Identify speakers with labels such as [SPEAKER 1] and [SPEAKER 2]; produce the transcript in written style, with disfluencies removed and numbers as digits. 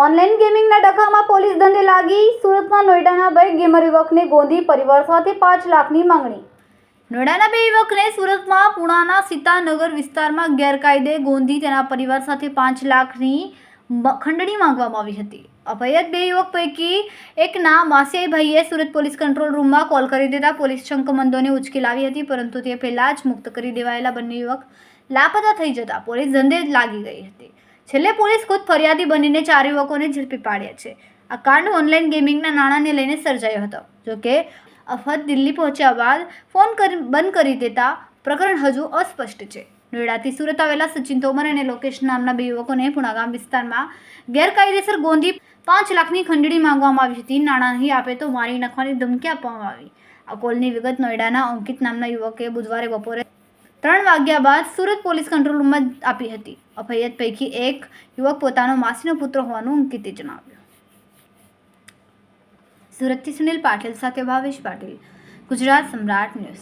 [SPEAKER 1] Online ગેમિંગના ડખામાં police ધંધે લાગી. સુરતમાં નોઈડાના બે ગેમર યુવકને ગોંધી પરિવાર સાથે 5 લાખની માંગણી. નોઈડાના બે યુવકને સુરતમાં પુણાના સીતાનગર વિસ્તારમાં ગેરકાયદે ગોંધી તેના પરિવાર સાથે 5 લાખની ખંડણી માંગવામાં આવી હતી. અભયત બે યુવક પૈકી એકના માસિયાભાઈએ સુરત પોલીસ કંટ્રોલ રૂમમાં કોલ કરી દેતા પોલીસ શંકમંદોને ઉચકી લાવી હતી, પરંતુ તે પહેલા જ મુક્ત કરી દેવાયેલા બંને યુવક લાપતા થઈ જતા પોલીસ ધંધે લાગી ગઈ હતી. છેલ્લે પોલીસ ખુદ ફરિયાદી બનીને 4 યુવકોને ઝડપી પાડ્યા છે. આ કાંડ ઓનલાઈન ગેમિંગના નાણાંને લઈને સર્જાયો હતો. જોકે અફત દિલ્હી પહોંચ્યા બાદ ફોન બંધ કરી દેતા પ્રકરણ હજુ અસ્પષ્ટ છે. નોઈડાથી સુરત આવેલા સચિન તોમર અને લોકેશ નામના બે યુવકોને પુણાગામ વિસ્તારમાં ગેરકાયદેસર ગોંધી 5 લાખની ખંડણી માંગવામાં આવી હતી. નાણાં નહીં આપે તો મારી નાખવાની ધમકી આપવામાં આવી. આ કોલની વિગત નોઈડાના અંકિત નામના યુવકે બુધવારે બપોરે 3 વાગ્યા બાદ સુરત પોલીસ કંટ્રોલ રૂમમાં આપી હતી. અભયત પૈકી એક યુવક પોતાનો માસીનો પુત્ર હોવાનું અંકિતે જણાવ્યું. સુરતથી સુનિલ પાટીલ સાથે ભાવેશ પાટીલ, ગુજરાત સમ્રાટ ન્યૂઝ.